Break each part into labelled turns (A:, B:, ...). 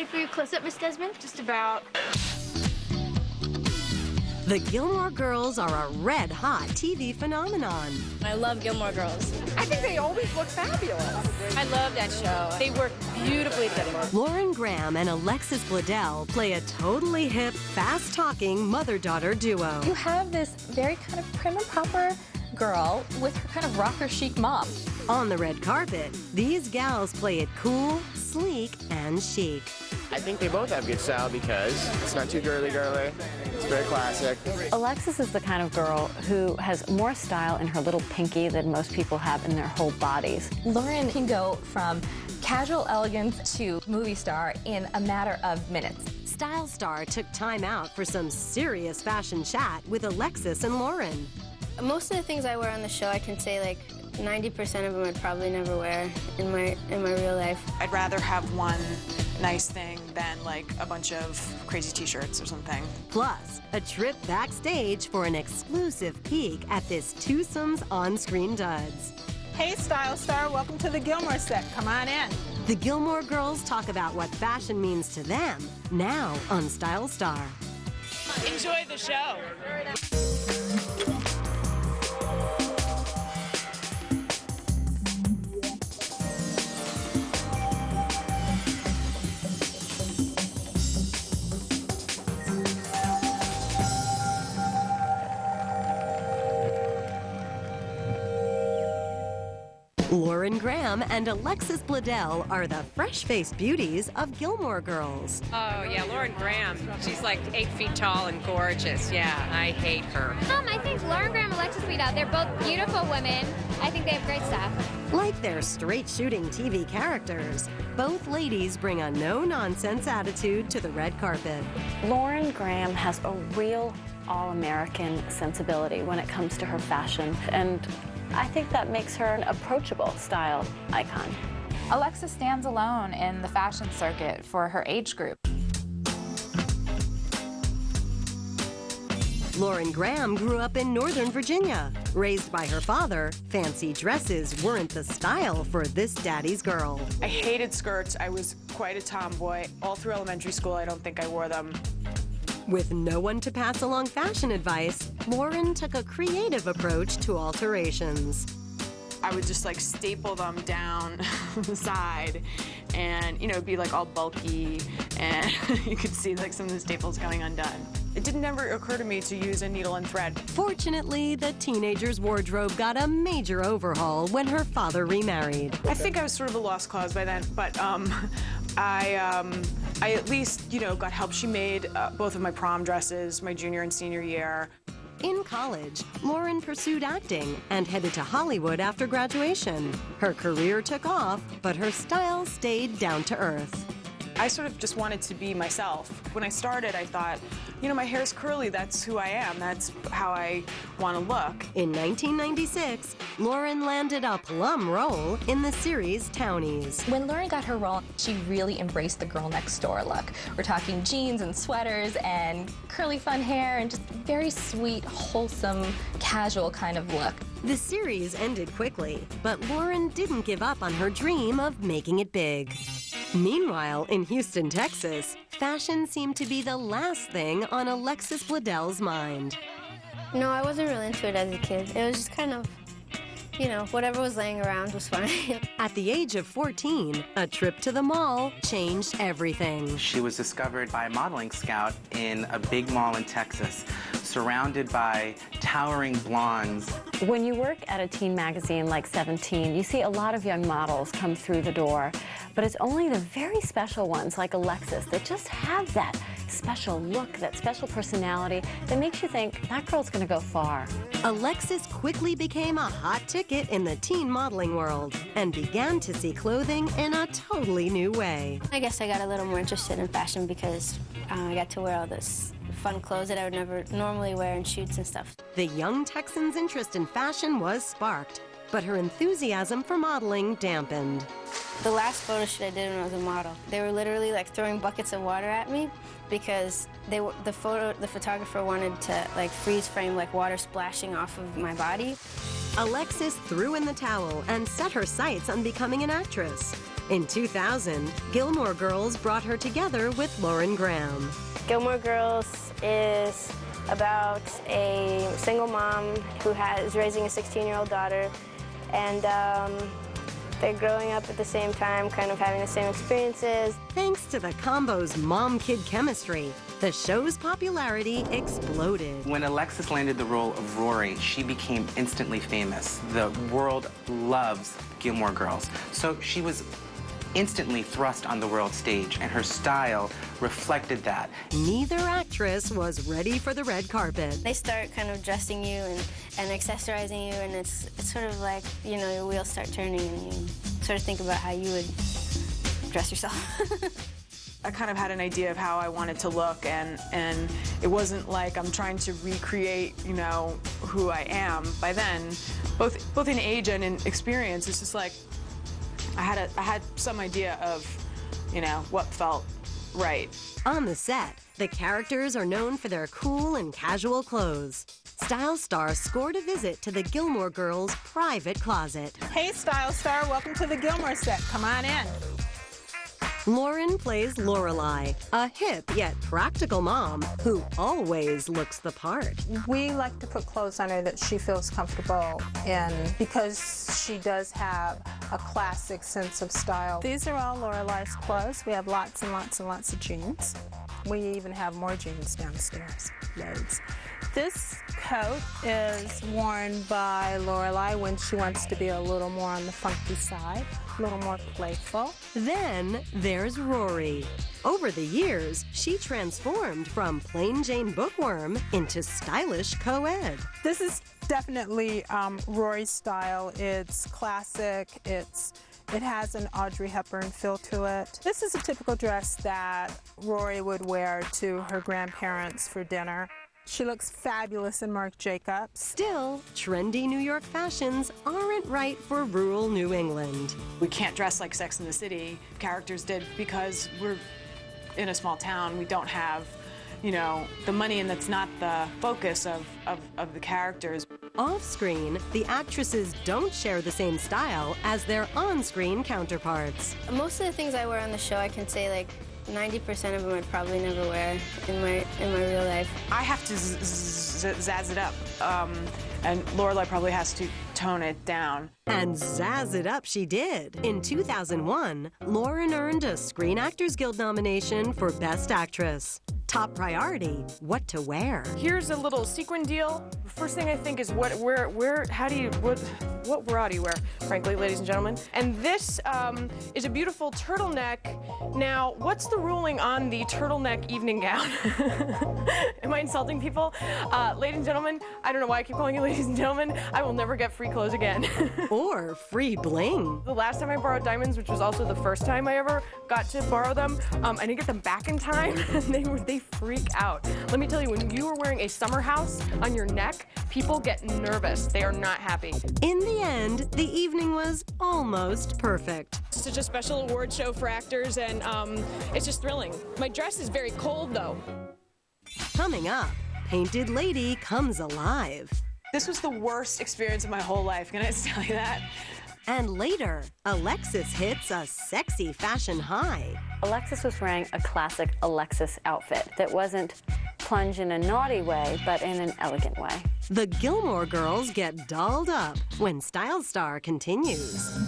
A: ready for your close-up, Miss Desmond?
B: Just about.
C: The Gilmore Girls are a red-hot TV phenomenon.
D: I love Gilmore Girls.
B: I think they always look fabulous.
D: I love that show. They work beautifully together.
C: Lauren Graham and Alexis Bledel play a totally hip, fast-talking mother-daughter duo.
E: You have this very kind of prim and proper girl with her kind of rocker chic mom.
C: On the red carpet, these gals play it cool, sleek, and chic.
F: I think they both have good style because it's not too girly. It's very classic.
G: Alexis is the kind of girl who has more style in her little pinky than most people have in their whole bodies.
E: Lauren can go from casual elegance to movie star in a matter of minutes.
C: Style Star took time out for some serious fashion chat with Alexis and Lauren.
D: Most of the things I wear on the show, I can say like 90% of them I'd probably never wear in my real life.
B: I'd rather have one nice thing than like a bunch of crazy t-shirts or something.
C: Plus, a trip backstage for an exclusive peek at this twosome's on-screen duds.
B: Hey, Style Star, welcome to the Gilmore set. Come on in.
C: The Gilmore Girls talk about what fashion means to them, now on Style Star.
B: Enjoy the show.
C: Lauren Graham and Alexis Bledel are the fresh-faced beauties of Gilmore Girls.
H: Oh, yeah, Lauren Graham. She's like 8 feet tall and gorgeous. Yeah, I hate her.
A: I think Lauren Graham and Alexis Bledel, they're both beautiful women. I think they have great stuff.
C: Like their straight-shooting TV characters, both ladies bring a no-nonsense attitude to the red carpet.
G: Lauren Graham has a real all-American sensibility when it comes to her fashion, and I think that makes her an approachable style icon.
I: Alexis stands alone in the fashion circuit for her age group.
C: Lauren Graham grew up in Northern Virginia. Raised by her father, fancy dresses weren't the style for this daddy's girl.
B: I hated skirts. I was quite a tomboy. All through elementary school, I don't think I wore them.
C: With no one to pass along fashion advice, Lauren took a creative approach to alterations.
B: I would just like staple them down the side and, you know, it'd be like all bulky and you could see like some of the staples going undone. It didn't ever occur to me to use a needle and thread.
C: Fortunately, the teenager's wardrobe got a major overhaul when her father remarried.
B: I think I was sort of a lost cause by then, but I at least, you know, got help. She made both of my prom dresses my junior and senior year.
C: In college, Lauren pursued acting and headed to Hollywood after graduation. Her career took off, but her style stayed down to earth.
B: I sort of just wanted to be myself. When I started, I thought, you know, my hair's curly, that's who I am, that's how I want to look.
C: In 1996, Lauren landed a plum role in the series Townies.
E: When Lauren got her role, she really embraced the girl next door look. We're talking jeans and sweaters and curly fun hair and just very sweet, wholesome, casual kind of look.
C: The series ended quickly, but Lauren didn't give up on her dream of making it big. Meanwhile, in Houston, Texas, fashion seemed to be the last thing on Alexis Bledel's mind.
D: No, I wasn't really into it as a kid. It was just kind of, you know, whatever was laying around was fine.
C: At the age of 14, a trip to the mall changed everything.
J: She was discovered by a modeling scout in a big mall in Texas, surrounded by towering blondes.
G: When you work at a teen magazine like 17, you see a lot of young models come through the door, but it's only the very special ones like Alexis that just have that special look, that special personality that makes you think that girl's gonna go far.
C: Alexis quickly became a hot ticket in the teen modeling world and began to see clothing in a totally new way.
D: I guess I got a little more interested in fashion because I got to wear all this fun clothes that I would never normally wear in shoots and stuff.
C: The young Texan's interest in fashion was sparked, but her enthusiasm for modeling dampened.
D: The last photo shoot I did when I was a model, they were literally like throwing buckets of water at me because the photographer wanted to like freeze frame like water splashing off of my body.
C: Alexis threw in the towel and set her sights on becoming an actress. In 2000, Gilmore Girls brought her together with Lauren Graham.
D: Gilmore Girls is about a single mom who is raising a 16-year-old daughter, and they're growing up at the same time, kind of having the same experiences.
C: Thanks to the combo's mom-kid chemistry, the show's popularity exploded.
J: When Alexis landed the role of Rory, she became instantly famous. The world loves Gilmore Girls. So she was instantly thrust on the world stage, and her style reflected that.
C: Neither actress was ready for the red carpet.
D: They start kind of dressing you and accessorizing you, and it's sort of like, you know, your wheels start turning and you sort of think about how you would dress yourself.
B: I kind of had an idea of how I wanted to look, and it wasn't like I'm trying to recreate, you know, who I am. By then, both in age and in experience, it's just like I had some idea of, you know, what felt right.
C: On the set, the characters are known for their cool and casual clothes. Style Star scored a visit to the Gilmore Girls' private closet.
K: Hey, Style Star, welcome to the Gilmore set. Come on in.
C: Lauren plays Lorelai, a hip yet practical mom who always looks the part.
K: We like to put clothes on her that she feels comfortable in because she does have a classic sense of style. These are all Lorelai's clothes. We have lots and lots and lots of jeans. We even have more jeans downstairs, loads. This coat is worn by Lorelai when she wants to be a little more on the funky side, a little more playful.
C: Then there's Rory. Over the years, she transformed from plain Jane bookworm into stylish co-ed.
K: This is definitely Rory's style. It's classic. It has an Audrey Hepburn feel to it. This is a typical dress that Rory would wear to her grandparents for dinner. She looks fabulous in Marc Jacobs.
C: Still, trendy New York fashions aren't right for rural New England.
B: We can't dress like Sex and the City characters did because we're in a small town. We don't have, you know, the money, and that's not the focus of the characters.
C: Off-screen, the actresses don't share the same style as their on-screen counterparts.
D: Most of the things I wear on the show, I can say like 90% of them I'd probably never wear in my real life.
B: I have to zazz it up, and Lorelai probably has to tone it down.
C: And zazz it up she did. In 2001, Lauren earned a Screen Actors Guild nomination for Best Actress. Top priority, what to wear.
L: Here's a little sequin deal. First thing I think is what bra do you wear, frankly, ladies and gentlemen? And this is a beautiful turtleneck. Now, what's the ruling on the turtleneck evening gown? Am I insulting people? Ladies and gentlemen, I don't know why I keep calling you ladies and gentlemen. I will never get free clothes again.
C: Or free bling.
L: The last time I borrowed diamonds, which was also the first time I ever got to borrow them, I didn't get them back in time, and they freak out. Let me tell you, when you are wearing a summer house on your neck, people get nervous. They are not happy.
C: In the end, the evening was almost perfect.
L: It's such a special award show for actors, and it's just thrilling. My dress is very cold, though.
C: Coming up, Painted Lady comes alive.
B: This was the worst experience of my whole life, can I just tell you that?
C: And later, Alexis hits a sexy fashion high.
G: Alexis was wearing a classic Alexis outfit that wasn't plunge in a naughty way, but in an elegant way.
C: The Gilmore Girls get dolled up when Style Star continues.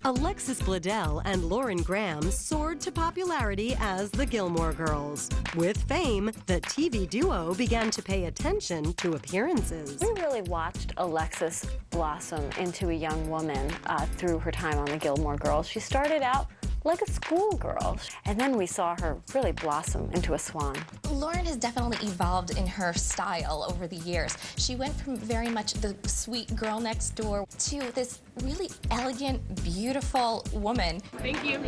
C: Alexis Bledel and Lauren Graham soared to popularity as the Gilmore Girls. With fame, the TV duo began to pay attention to appearances.
G: We really watched Alexis blossom into a young woman through her time on the Gilmore Girls. She started out like a schoolgirl, and then we saw her really blossom into a swan.
E: Lauren has definitely evolved in her style over the years. She went from very much the sweet girl next door to this really elegant, beautiful woman.
L: Thank you.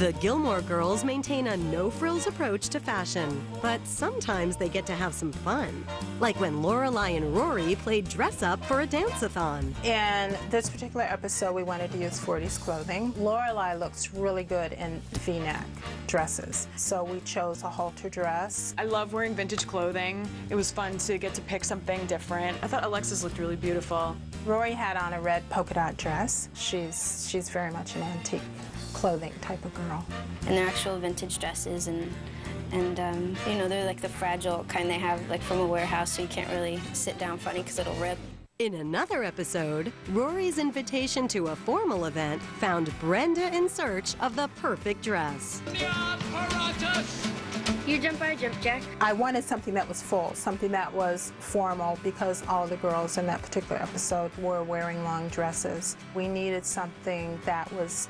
C: The Gilmore Girls maintain a no-frills approach to fashion, but sometimes they get to have some fun. Like when Lorelai and Rory played dress-up for a dance-a-thon.
K: In this particular episode, we wanted to use 40s clothing. Lorelai looks really good in V-neck dresses, so we chose a halter dress.
B: I love wearing vintage clothing. It was fun to get to pick something different. I thought Alexis looked really beautiful.
K: Rory had on a red polka dot dress. She's very much an antique clothing type of girl.
D: And they're actual vintage dresses, and you know, they're like the fragile kind they have like from a warehouse, so you can't really sit down funny because it'll rip.
C: In another episode, Rory's invitation to a formal event found Brenda in search of the perfect dress.
D: You jump, I jump, Jack.
K: I wanted something that was full, something that was formal, because all the girls in that particular episode were wearing long dresses. We needed something that was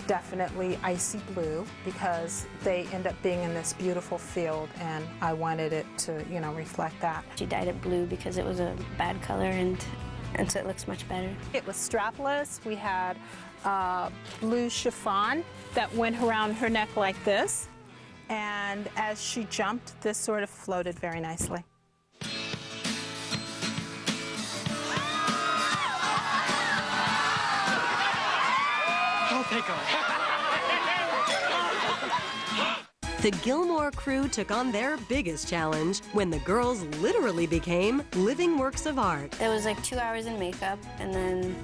K: definitely icy blue, because they end up being in this beautiful field, and I wanted it to, you know, reflect that.
D: She dyed it blue because it was a bad color, and so it looks much better.
K: It was strapless. We had blue chiffon that went around her neck like this, and as she jumped, this sort of floated very nicely.
C: The Gilmore crew took on their biggest challenge when the girls literally became living works of art.
D: It was like 2 hours in makeup, and then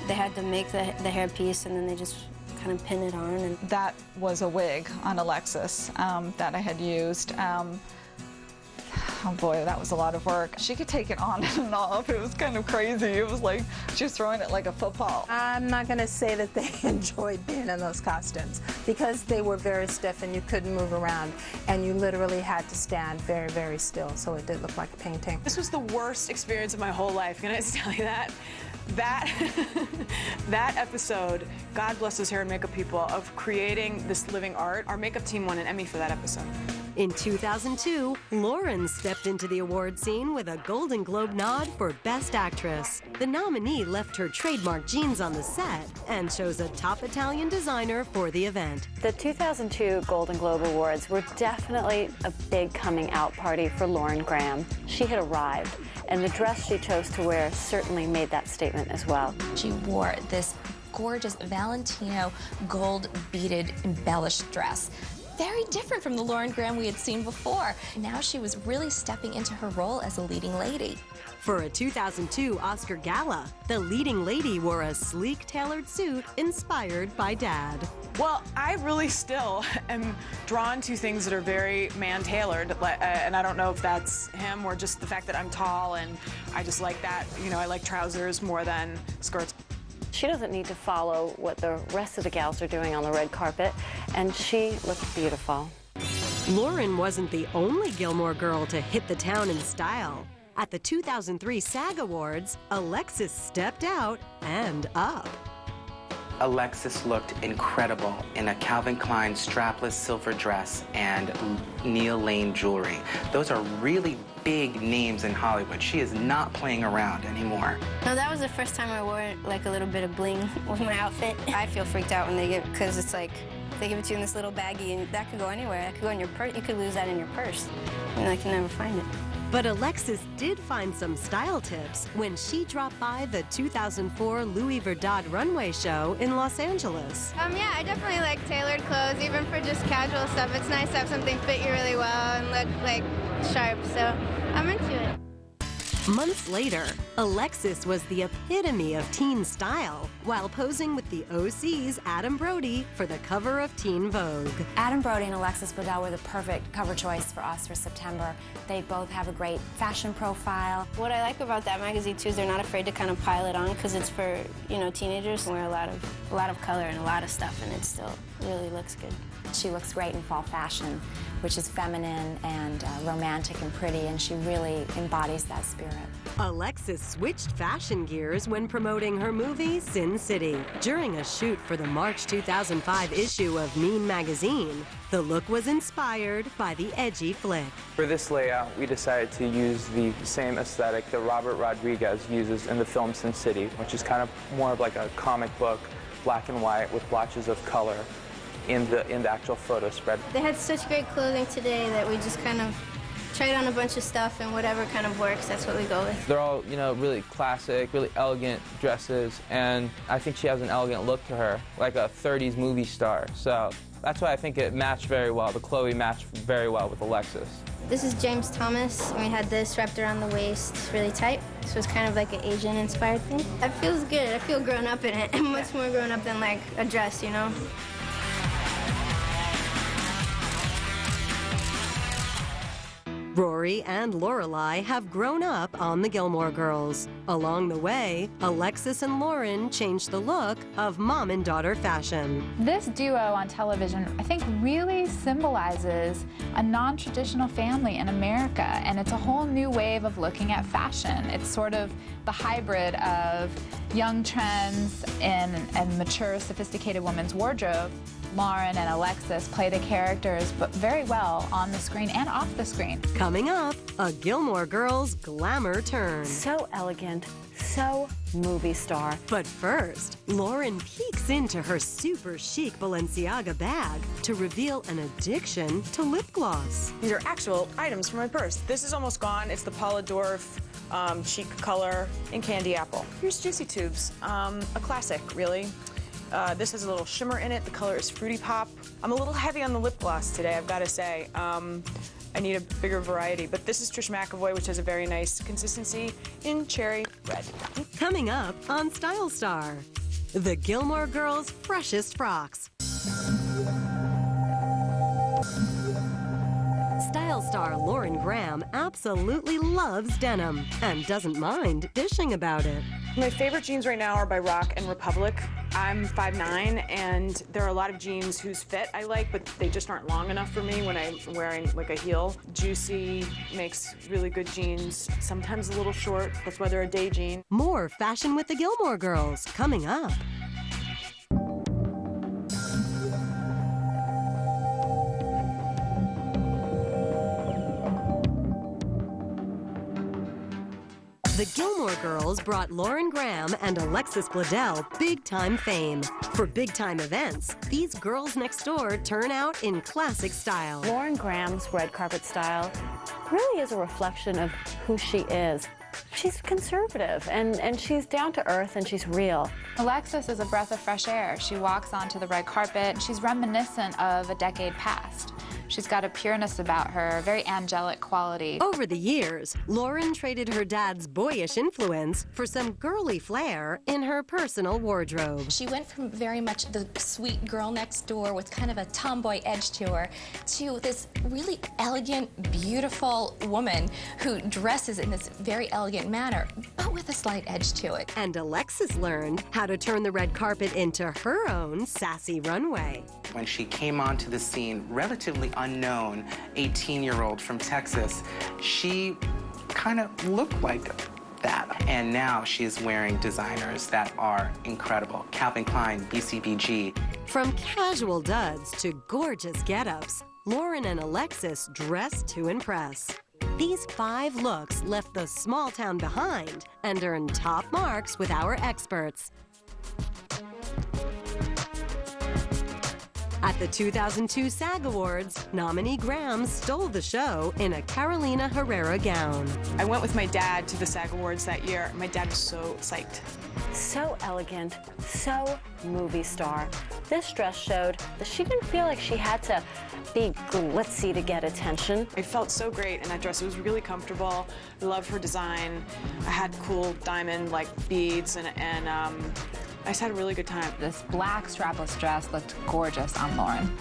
D: they had to make the hairpiece, and then they just kind of pin it on. And
M: that was a wig on Alexis that I had used. Oh boy, that was a lot of work. She could take it on and off. It was kind of crazy. It was like she was throwing it like a football.
K: I'm not going to say that they enjoyed being in those costumes, because they were very stiff and you couldn't move around, and you literally had to stand very, very still, so it did look like a painting.
B: This was the worst experience of my whole life. Can I just tell you that? That episode, God bless those hair and makeup people, of creating this living art. Our makeup team won an Emmy for that episode.
C: In 2002, Lauren stepped into the award scene with a Golden Globe nod for Best Actress. The nominee left her trademark jeans on the set and chose a top Italian designer for the event.
G: The 2002 Golden Globe Awards were definitely a big coming out party for Lauren Graham. She had arrived, and the dress she chose to wear certainly made that statement as well.
E: She wore this gorgeous Valentino gold beaded embellished dress. Very different from the Lauren Graham we had seen before. Now she was really stepping into her role as a leading lady.
C: For a 2002 Oscar gala, the leading lady wore a sleek tailored suit inspired by Dad.
B: Well, I really still am drawn to things that are very man-tailored, and I don't know if that's him or just the fact that I'm tall and I just like that. You know, I like trousers more than skirts.
G: She doesn't need to follow what the rest of the gals are doing on the red carpet, and she looks beautiful.
C: Lauren wasn't the only Gilmore girl to hit the town in style. At the 2003 SAG Awards, Alexis stepped out and up.
J: Alexis looked incredible in a Calvin Klein strapless silver dress and Neil Lane jewelry. Those are really big names in Hollywood. She is not playing around anymore.
D: No, that was the first time I wore like a little bit of bling with my outfit. I feel freaked out when they give, because it's like they give it to you in this little baggie, and that could go anywhere. That could go in your purse. You could lose that in your purse, and I can never find it.
C: But Alexis did find some style tips when she dropped by the 2004 Louis Vuitton runway show in Los Angeles.
A: Yeah, I definitely like tailored clothes, even for just casual stuff. It's nice to have something fit you really well and look like sharp, so I'm into it.
C: Months later, Alexis was the epitome of teen style while posing with the OC's Adam Brody for the cover of Teen Vogue.
N: Adam Brody and Alexis Bledel were the perfect cover choice for us for September. They both have a great fashion profile.
D: What I like about that magazine too is they're not afraid to kind of pile it on, because it's for, you know, teenagers who wear a lot of color and a lot of stuff, and it still really looks good.
N: She looks great in fall fashion, which is feminine and romantic and pretty, and she really embodies that spirit.
C: Alexis switched fashion gears when promoting her movie Sin City. During a shoot for the March 2005 issue of Mean magazine, the look was inspired by the edgy flick.
O: For this layout, we decided to use the same aesthetic that Robert Rodriguez uses in the film Sin City, which is kind of more of like a comic book, black and white with blotches of color. in the actual photo spread.
A: They had such great clothing today that we just kind of tried on a bunch of stuff, and whatever kind of works, that's what we go with.
O: They're all, really classic, really elegant dresses, and I think she has an elegant look to her, like a 30s movie star. So that's why I think it matched very well. The Chloe matched very well with Alexis.
A: This is James Thomas, and we had this wrapped around the waist really tight. So it's kind of like an Asian-inspired thing. It feels good. I feel grown up in it. I'm much more grown up than like a dress,
C: Rory and Lorelai have grown up on the Gilmore Girls. Along the way, Alexis and Lauren changed the look of mom and daughter fashion.
I: This duo on television, I think, really symbolizes a non-traditional family in America, and it's a whole new wave of looking at fashion. It's sort of the hybrid of young trends in a mature, sophisticated woman's wardrobe. Lauren and Alexis play the characters, but very well on the screen and off the screen.
C: Coming up, a Gilmore Girls glamour turn.
G: So elegant, so movie star.
C: But first, Lauren peeks into her super chic Balenciaga bag to reveal an addiction to lip gloss.
B: These are actual items from my purse. This is almost gone. It's the Paula Dorf cheek color in Candy Apple. Here's Juicy Tubes, a classic, really. This has a little shimmer in it. The color is Fruity Pop. I'm a little heavy on the lip gloss today, I've got to say. I need a bigger variety, but this is Trish McAvoy, which has a very nice consistency in cherry red.
C: Coming up on Style Star, the Gilmore Girls' freshest frocks. Style star Lauren Graham absolutely loves denim and doesn't mind dishing about it.
B: My favorite jeans right now are by Rock and Republic. I'm 5'9", and there are a lot of jeans whose fit I like, but they just aren't long enough for me when I'm wearing like a heel. Juicy makes really good jeans, sometimes a little short. That's why they're a day jean.
C: More fashion with the Gilmore Girls coming up. The Gilmore Girls brought Lauren Graham and Alexis Bledel big-time fame. For big-time events, these girls next door turn out in classic style.
G: Lauren Graham's red carpet style really is a reflection of who she is. She's conservative, and she's down to earth, and she's real.
I: Alexis is a breath of fresh air. She walks onto the red carpet, and she's reminiscent of a decade past. She's got a pureness about her, a very angelic quality.
C: Over the years, Lauren traded her dad's boyish influence for some girly flair in her personal wardrobe.
E: She went from very much the sweet girl next door with kind of a tomboy edge to her to this really elegant, beautiful woman who dresses in this very elegant manner, but with a slight edge to it.
C: And Alexis learned how to turn the red carpet into her own sassy runway.
J: When she came onto the scene, relatively unknown 18-year-old from Texas, she kind of looked like that. And now she's wearing designers that are incredible. Calvin Klein, BCBG.
C: From casual duds to gorgeous get-ups, Lauren and Alexis dressed to impress. These 5 looks left the small town behind and earned top marks with our experts. At the 2002 SAG Awards, nominee Graham stole the show in a Carolina Herrera gown.
B: I went with my dad to the SAG Awards that year. My dad was so psyched.
G: So elegant, so movie star. This dress showed that she didn't feel like she had to be glitzy to get attention.
B: I felt so great in that dress. It was really comfortable. I love her design. I had cool diamond-like beads, and I just had a really good time.
I: This black strapless dress looked gorgeous on Lauren.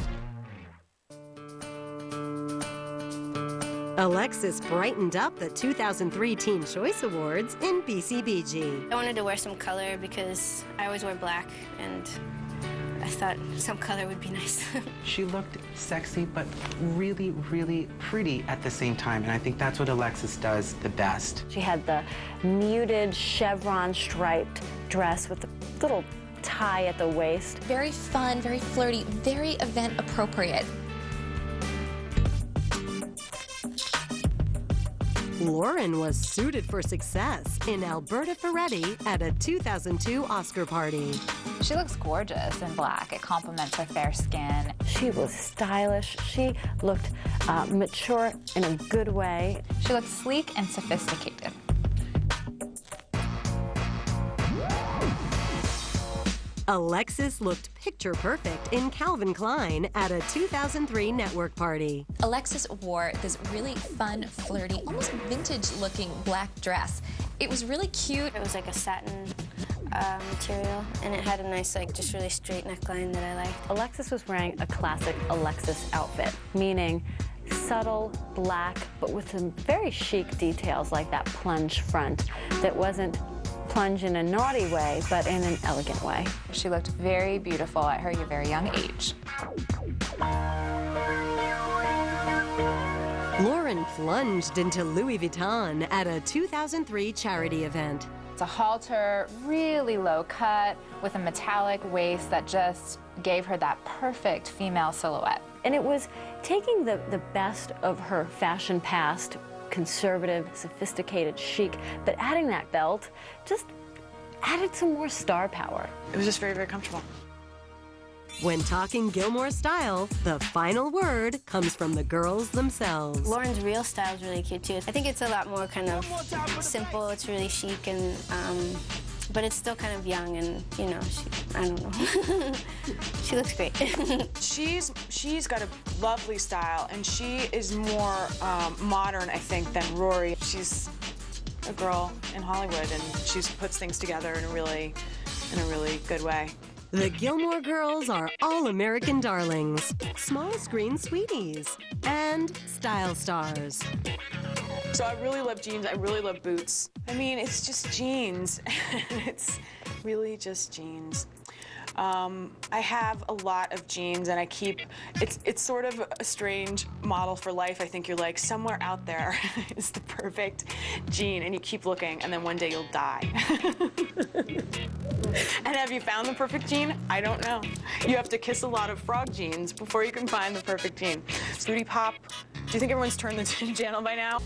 C: Alexis brightened up the 2003 Teen Choice Awards in BCBG.
D: I wanted to wear some color because I always wear black, and I thought some color would be nice.
J: She looked sexy, but really, really pretty at the same time, and I think that's what Alexis does the best.
G: She had the muted chevron striped dress with the little tie at the waist.
E: Very fun, very flirty, very event appropriate.
C: Lauren was suited for success in Alberta Ferretti at a 2002 Oscar party.
I: She looks gorgeous in black. It complements her fair skin.
G: She was stylish. She looked mature in a good way.
I: She looked sleek and sophisticated.
C: Alexis looked picture perfect in Calvin Klein at a 2003 network party.
E: Alexis wore this really fun, flirty, almost vintage-looking black dress. It was really cute.
D: It was like a satin material, and it had a nice, like, just really straight neckline that I liked.
G: Alexis was wearing a classic Alexis outfit, meaning subtle black, but with some very chic details like that plunge front that wasn't plunge in a naughty way, but in an elegant way.
I: She looked very beautiful at her very young age.
C: Lauren plunged into Louis Vuitton at a 2003 charity event.
I: It's a halter, really low cut, with a metallic waist that just gave her that perfect female silhouette.
G: And it was taking the best of her fashion past, conservative, sophisticated, chic, but adding that belt just added some more star power.
B: It was just very, very comfortable.
C: When talking Gilmore style, the final word comes from the girls themselves.
D: Lauren's real style is really cute too. I think it's a lot more kind of simple. It's really chic, and but it's still kind of young, and you know, I don't know. She looks great.
B: She's got a lovely style, and she is more modern, I think, than Rory. She's a girl in Hollywood, and she puts things together in a really good way.
C: The Gilmore Girls are all-American darlings, small screen sweeties, and style stars.
B: So I really love jeans. I really love boots. I mean, it's just jeans. It's really just jeans. I have a lot of jeans, and I keep, it's sort of a strange model for life. I think you're like, somewhere out there is the perfect jean, and you keep looking, and then one day you'll die. And have you found the perfect jean? I don't know. You have to kiss a lot of frog jeans before you can find the perfect jean. Snooty Pop, do you think everyone's turned the channel by now?